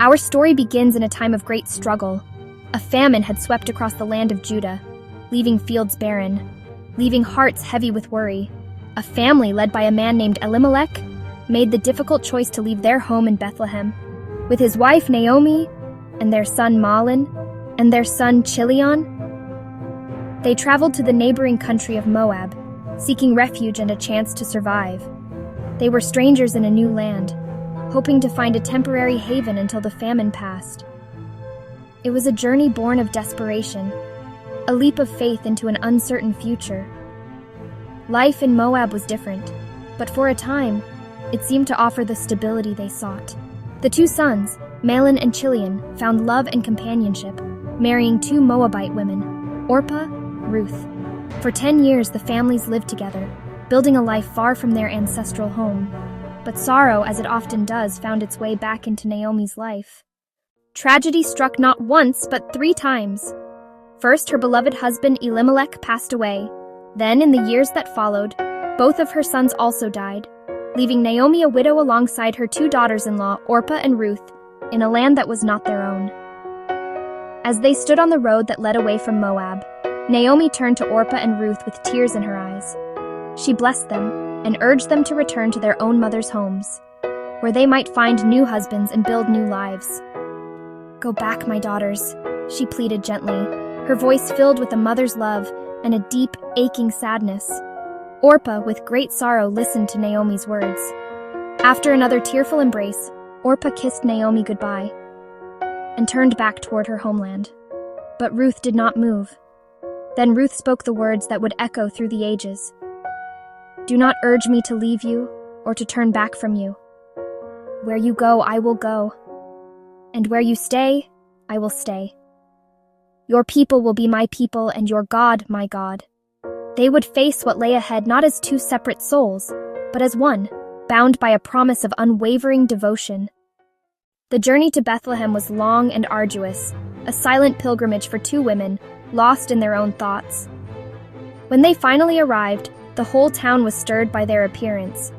Our story begins in a time of great struggle. A famine had swept across the land of Judah, leaving fields barren, leaving hearts heavy with worry. A family led by a man named Elimelech made the difficult choice to leave their home in Bethlehem, with his wife Naomi, and their son Mahlon, and their son Chilion. They traveled to the neighboring country of Moab, seeking refuge and a chance to survive. They were strangers in a new land, hoping to find a temporary haven until the famine passed. It was a journey born of desperation, a leap of faith into an uncertain future. Life in Moab was different, but for a time, it seemed to offer the stability they sought. The two sons, Mahlon and Chilion, found love and companionship, marrying two Moabite women, Orpah, Ruth. For 10 years, the families lived together, building a life far from their ancestral home. But sorrow, as it often does, found its way back into Naomi's life. Tragedy struck not once, but 3 times. First, her beloved husband Elimelech passed away. Then, in the years that followed, both of her sons also died, leaving Naomi a widow alongside her 2 daughters-in-law, Orpah and Ruth, in a land that was not their own. As they stood on the road that led away from Moab, Naomi turned to Orpah and Ruth with tears in her eyes. She blessed them and urged them to return to their own mothers' homes, where they might find new husbands and build new lives. "Go back, my daughters," she pleaded gently, her voice filled with a mother's love and a deep, aching sadness. Orpah, with great sorrow, listened to Naomi's words. After another tearful embrace, Orpah kissed Naomi goodbye and turned back toward her homeland. But Ruth did not move. Then Ruth spoke the words that would echo through the ages. "Do not urge me to leave you or to turn back from you. Where you go, I will go, and where you stay, I will stay. Your people will be my people and your God, my God." They would face what lay ahead not as 2 separate souls, but as one, bound by a promise of unwavering devotion. The journey to Bethlehem was long and arduous, a silent pilgrimage for 2 women, lost in their own thoughts. When they finally arrived, the whole town was stirred by their appearance.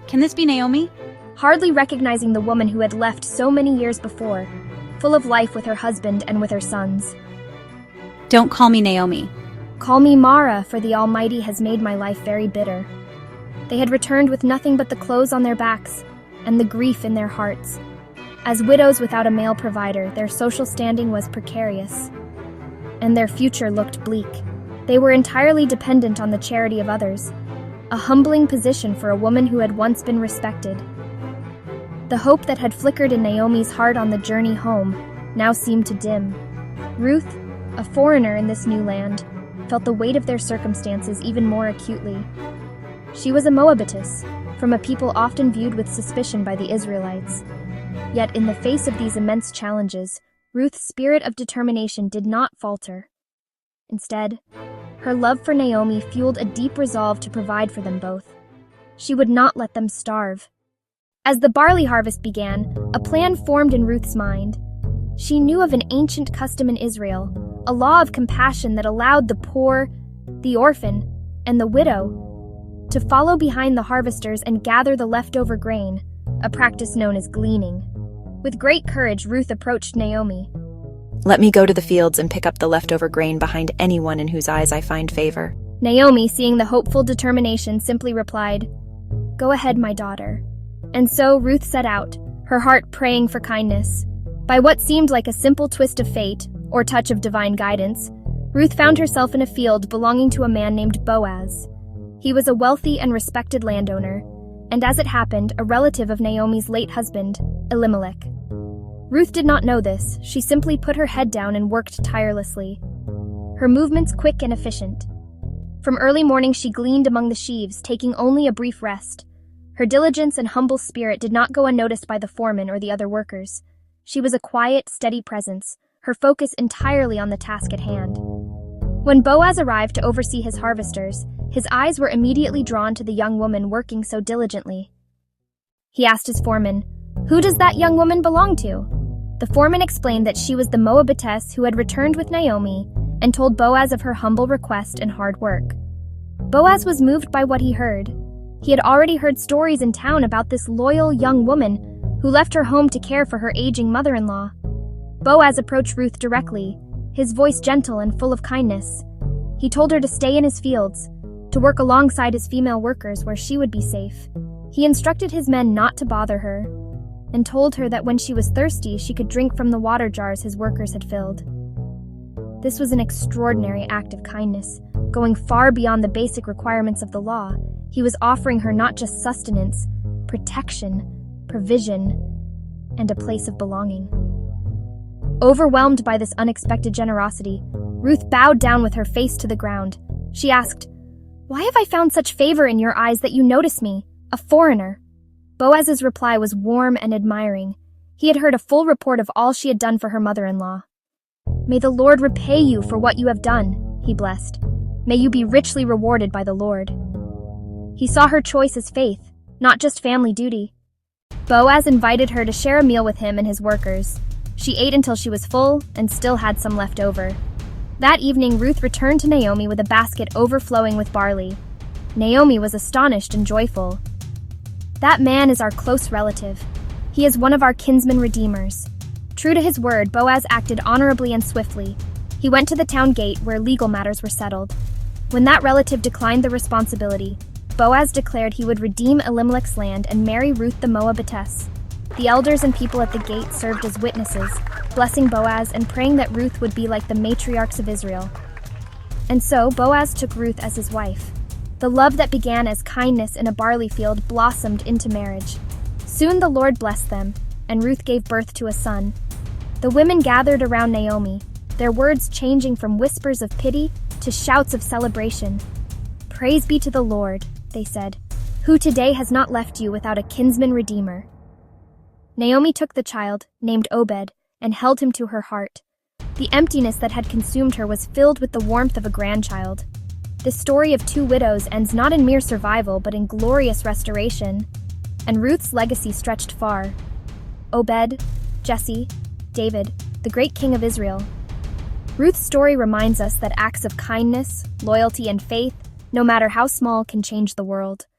"Can this be Naomi?" Hardly recognizing the woman who had left so many years before, full of life with her husband and with her sons. "Don't call me Naomi." "Call me Mara, for the Almighty has made my life very bitter." They had returned with nothing but the clothes on their backs and the grief in their hearts. As widows without a male provider, their social standing was precarious, and their future looked bleak. They were entirely dependent on the charity of others, a humbling position for a woman who had once been respected. The hope that had flickered in Naomi's heart on the journey home now seemed to dim. Ruth, a foreigner in this new land, felt the weight of their circumstances even more acutely. She was a Moabitess, from a people often viewed with suspicion by the Israelites. Yet in the face of these immense challenges, Ruth's spirit of determination did not falter. Instead, her love for Naomi fueled a deep resolve to provide for them both. She would not let them starve. As the barley harvest began, a plan formed in Ruth's mind. She knew of an ancient custom in Israel, a law of compassion that allowed the poor, the orphan, and the widow to follow behind the harvesters and gather the leftover grain, a practice known as gleaning. With great courage, Ruth approached Naomi. "Let me go to the fields and pick up the leftover grain behind anyone in whose eyes I find favor." Naomi, seeing the hopeful determination, simply replied, "Go ahead, my daughter." And so Ruth set out, her heart praying for kindness. By what seemed like a simple twist of fate, or touch of divine guidance, Ruth found herself in a field belonging to a man named Boaz. He was a wealthy and respected landowner, and as it happened, a relative of Naomi's late husband, Elimelech. Ruth did not know this. She simply put her head down and worked tirelessly, her movements quick and efficient. From early morning she gleaned among the sheaves, taking only a brief rest. Her diligence and humble spirit did not go unnoticed by the foreman or the other workers. She was a quiet, steady presence, her focus entirely on the task at hand. When Boaz arrived to oversee his harvesters, his eyes were immediately drawn to the young woman working so diligently. He asked his foreman, "Who does that young woman belong to?" The foreman explained that she was the Moabitess who had returned with Naomi and told Boaz of her humble request and hard work. Boaz was moved by what he heard. He had already heard stories in town about this loyal young woman who left her home to care for her aging mother-in-law. Boaz approached Ruth directly, his voice gentle and full of kindness. He told her to stay in his fields, to work alongside his female workers where she would be safe. He instructed his men not to bother her, and told her that when she was thirsty, she could drink from the water jars his workers had filled. This was an extraordinary act of kindness, going far beyond the basic requirements of the law. He was offering her not just sustenance, protection, provision, and a place of belonging. Overwhelmed by this unexpected generosity, Ruth bowed down with her face to the ground. She asked, "Why have I found such favor in your eyes that you notice me, a foreigner?" Boaz's reply was warm and admiring. He had heard a full report of all she had done for her mother-in-law. "May the Lord repay you for what you have done," he blessed. "May you be richly rewarded by the Lord." He saw her choice as faith, not just family duty. Boaz invited her to share a meal with him and his workers. She ate until she was full and still had some left over. That evening, Ruth returned to Naomi with a basket overflowing with barley. Naomi was astonished and joyful. "That man is our close relative. He is one of our kinsman redeemers." True to his word, Boaz acted honorably and swiftly. He went to the town gate where legal matters were settled. When that relative declined the responsibility, Boaz declared he would redeem Elimelech's land and marry Ruth the Moabitess. The elders and people at the gate served as witnesses, blessing Boaz and praying that Ruth would be like the matriarchs of Israel. And so Boaz took Ruth as his wife. The love that began as kindness in a barley field blossomed into marriage. Soon the Lord blessed them, and Ruth gave birth to a son. The women gathered around Naomi, their words changing from whispers of pity to shouts of celebration. "Praise be to the Lord," they said, "who today has not left you without a kinsman redeemer." Naomi took the child, named Obed, and held him to her heart. The emptiness that had consumed her was filled with the warmth of a grandchild. The story of two widows ends not in mere survival but in glorious restoration, and Ruth's legacy stretched far. Obed, Jesse, David, the great king of Israel. Ruth's story reminds us that acts of kindness, loyalty, and faith, no matter how small, can change the world.